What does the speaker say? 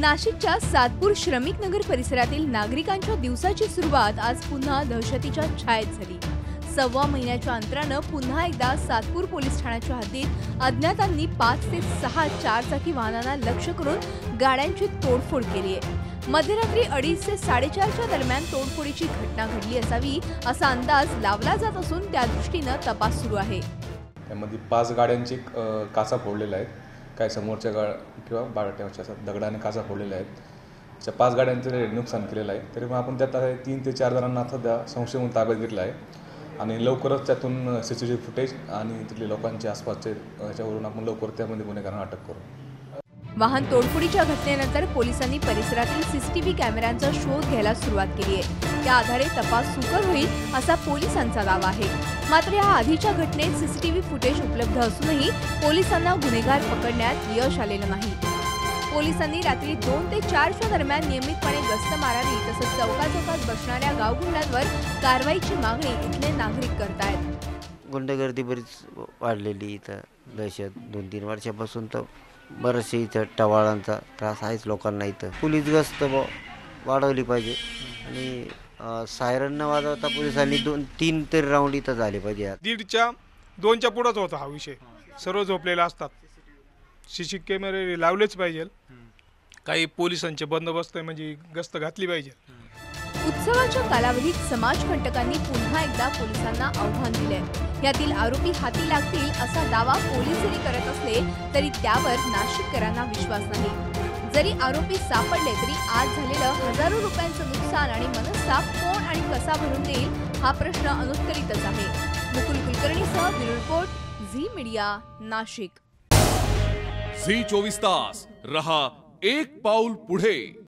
नाशिकच्या सातपूर श्रमिक नगर परिसरातील नागरिकांच्या दिवसाची सुरुवात आज पुन्हा दहशतीच्या छायेत झाली। 1.25 महिन्याच्या अंतरानं पुन्हा एकदा सातपूर पोलीस ठाण्याच्या हद्दीत अज्ञातांनी 5 ते 6 चारचाकी वाहनांना लक्ष्य करून गाड्यांची तोडफोड केली आहे। मध्यरात्री 2:30 ते 4:30च्या दरम्यान तोडफोडीची घटना घडली असावी असा अंदाज लावला जात असून त्या दृष्टीनं तपास सुरू आहे। त्यामध्ये 5 गाड्यांचे काचा फोडलेले आहेत। काही समोरच्या किंवा बाळाट्याच्या दगडाने काचा फोडलेल्या आहेत। त्या 5 गाड्यांचं नुकसान केलेलं आहे। तरी मग आपण त्यात 3 ते 4 जणांना सध्या संशय म्हणून ताब्यात घेतला आहे आणि लवकरच त्यातून CCTV फुटेज आणि तिथले लोकांचे आसपासचे याच्यावरून आपण लवकर त्यामध्ये गुन्हेगारांना अटक करू। वाहन तोडफोडीच्या घटनेनंतर पोलिसांनी परिसरातील CCTV कॅमेऱ्यांचा शोध घ्यायला सुरुवात केली आहे। त्या आधारे तपास सुकर होईल असा पोलिसांचा दावा आहे। मात्र या आधीच्या घटनेत CCTV फुटेज उपलब्ध असूनही पोलिसांना गुन्हेगार पकडण्यात यश आलेलं नाही। पोलिसांनी रात्री 2 ते 4च्या दरम्यान नियमितपणे गस्त मारावी तसंच चौकाचौकात बसणाऱ्या गावगुंडांवर कारवाईची मागणी इथले नागरिक करतायत। गुंडगर्दी बरीच वाढलेली इथं दहशत 2-3 वर्षापासून तर बरेचसे इथं टवाळांचा त्रास आहेच लोकांना। इथं पोलीस गस्त वाढवली पाहिजे आणि सायरन न वाजवता पोलिसांनी 2-3 तरी राऊंड इथं झाले पाहिजे। 1:30-2च्या पुढंच होता हा विषय। सर्व झोपलेला असतात। CCTV कॅमेरे लावलेच पाहिजे। काही पोलिसांचे बंदोबस्त म्हणजे गस्त घातली पाहिजे। उत्सवाच्या कालावधीत समाजकंटकांनी पुन्हा एकदा पोलिसांना आव्हान दिले। यातील आरोपी हाती लागतील असा दावा पोलीस जरी करत असले तरी त्यावर नाशिककरांना विश्वास नाही। जरी आरोपी सापडले तरी आज झालेलं हजारो रुपयांचं नुकसान आणि मनस्ताप कोण आणि कसा भरून देईल हा प्रश्न अनुत्तरितच आहे। मुकुल कुलकर्णीसह bureau report Zee media Nashik. Zee 24 तास रहा एक पाऊल पुढे।